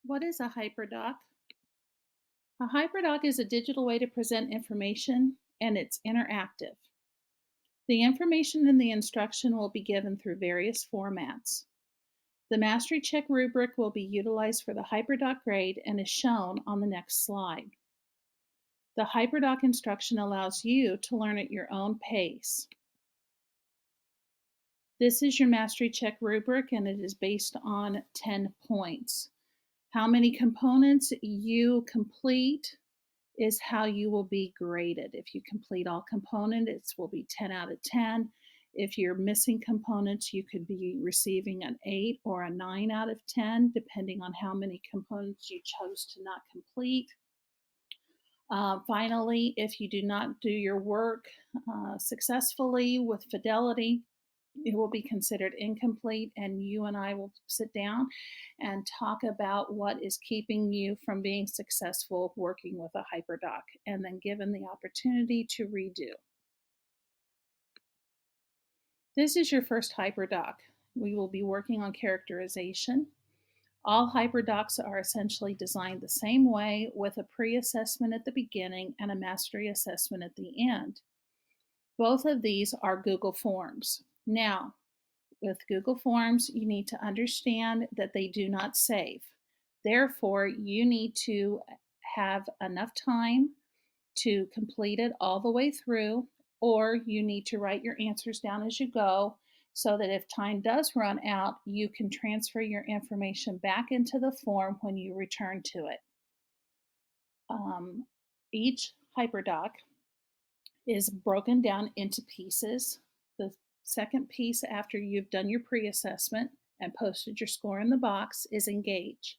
What is a hyperdoc? A hyperdoc is a digital way to present information and it's interactive. The information in the instruction will be given through various formats. The Mastery Check rubric will be utilized for the hyperdoc grade and is shown on the next slide. The hyperdoc instruction allows you to learn at your own pace. This is your Mastery Check rubric and it is based on 10 points. How many components you complete is how you will be graded. If you complete all components, it will be 10 out of 10. If you're missing components, you could be receiving an 8 or a 9 out of 10, depending on how many components you chose to not complete. Finally, if you do not do your work successfully with fidelity, it will be considered incomplete, and you and I will sit down and talk about what is keeping you from being successful working with a hyperdoc, and then given the opportunity to redo. This is your first hyperdoc. We will be working on characterization. All hyperdocs are essentially designed the same way, with a pre-assessment at the beginning and a mastery assessment at the end. Both of these are Google Forms. Now, with Google Forms, you need to understand that they do not save. Therefore, you need to have enough time to complete it all the way through, or you need to write your answers down as you go so that if time does run out, you can transfer your information back into the form when you return to it. Each hyperdoc is broken down into pieces. The second piece after you've done your pre-assessment and posted your score in the box is engage.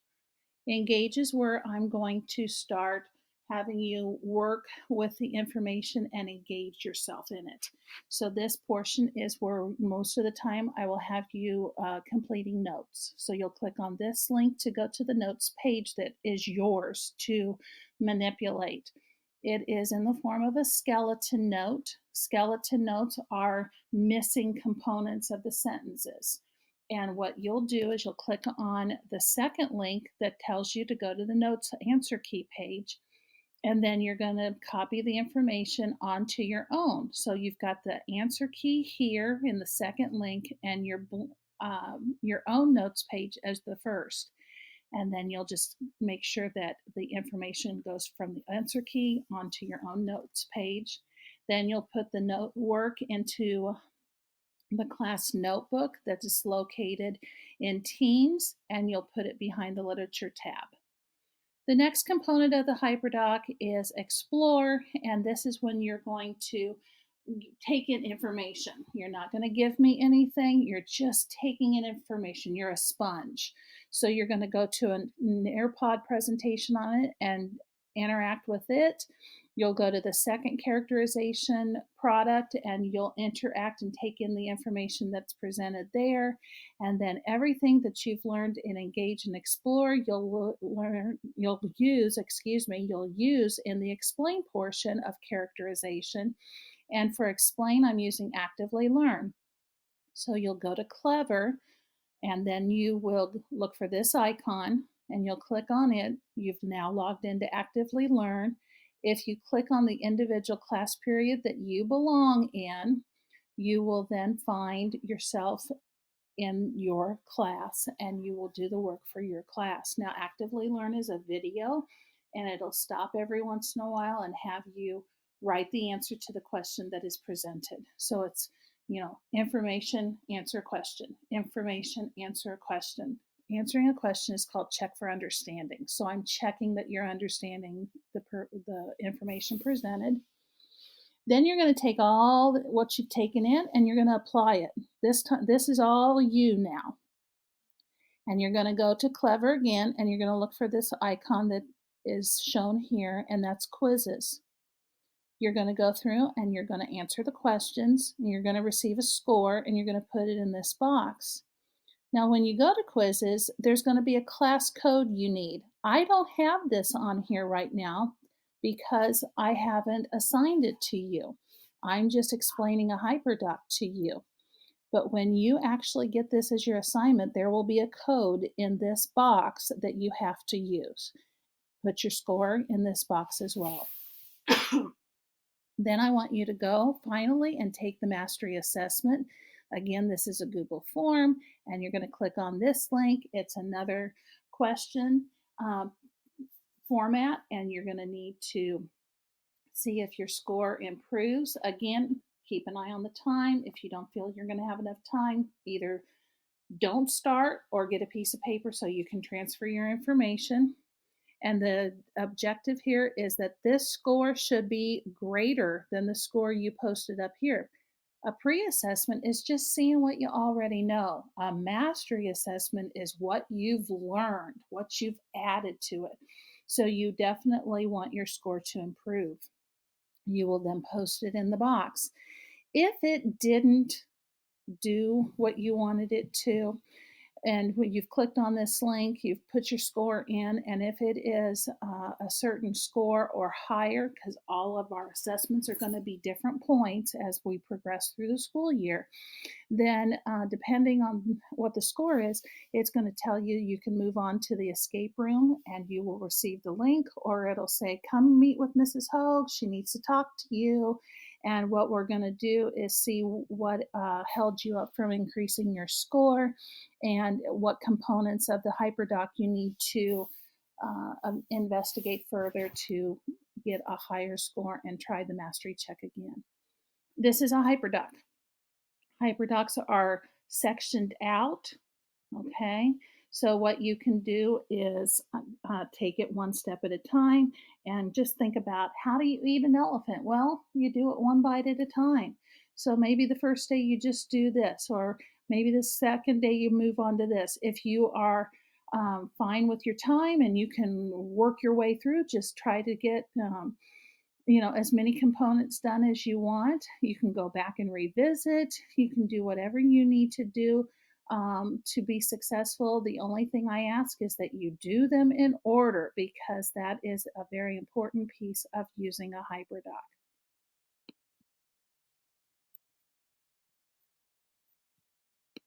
Engage is where I'm going to start having you work with the information and engage yourself in it. So this portion is where most of the time I will have you completing notes. So you'll click on this link to go to the notes page that is yours to manipulate. It is in the form of a skeleton note. Skeleton notes are missing components of the sentences. And what you'll do is you'll click on the second link that tells you to go to the notes answer key page. And then you're going to copy the information onto your own. So you've got the answer key here in the second link and your own notes page as the first. And then you'll just make sure that the information goes from the answer key onto your own notes page. Then you'll put the note work into the class notebook that is located in Teams, and you'll put it behind the literature tab. The next component of the hyperdoc is explore, and this is when you're going to take in information. You're not going to give me anything, you're just taking in information. You're a sponge. So you're going to go to an AirPod presentation on it and interact with it. You'll go to the second characterization product and you'll interact and take in the information that's presented there. And then everything that you've learned in Engage and Explore, you'll use in the Explain portion of characterization. And for Explain, I'm using Actively Learn. So you'll go to Clever and then you will look for this icon and you'll click on it. You've now logged into Actively Learn. If you click on the individual class period that you belong in, you will then find yourself in your class and you will do the work for your class. Now, Actively Learn is a video and it'll stop every once in a while and have you write the answer to the question that is presented. So it's, information, answer question, information, answer a question. Answering a question is called check for understanding. So I'm checking that you're understanding the information presented. Then you're going to take all what you've taken in and you're going to apply it. This is all you now. And you're going to go to Clever again and you're going to look for this icon that is shown here, and that's quizzes. You're going to go through and you're going to answer the questions and you're going to receive a score and you're going to put it in this box. Now, when you go to quizzes, there's going to be a class code you need. I don't have this on here right now because I haven't assigned it to you. I'm just explaining a hyperdoc to you. But when you actually get this as your assignment, there will be a code in this box that you have to use. Put your score in this box as well. Then I want you to go finally and take the mastery assessment. Again, this is a Google form, and you're going to click on this link. It's another question format, and you're going to need to see if your score improves. Again, keep an eye on the time. If you don't feel you're going to have enough time, either don't start or get a piece of paper so you can transfer your information. And the objective here is that this score should be greater than the score you posted up here. A pre assessment is just seeing what you already know. A mastery assessment is what you've learned, what you've added to it. So you definitely want your score to improve. You will then post it in the box. If it didn't do what you wanted it to, and when you've clicked on this link, you've put your score in, and if it is a certain score or higher, because all of our assessments are going to be different points as we progress through the school year, then depending on what the score is, it's going to tell you you can move on to the escape room and you will receive the link, or it'll say, come meet with Mrs. Hogue. She needs to talk to you. And what we're going to do is see what held you up from increasing your score and what components of the Hyperdoc you need to investigate further to get a higher score and try the mastery check again. This is a Hyperdoc. Hyperdocs are sectioned out. Okay, so what you can do is take it one step at a time and just think about, how do you eat an elephant? Well, you do it one bite at a time. So maybe the first day you just do this, or maybe the second day you move on to this. If you are fine with your time and you can work your way through, just try to get as many components done as you want. You can go back and revisit. You can do whatever you need to do to be successful. The only thing I ask is that you do them in order, because that is a very important piece of using a Hyperdoc.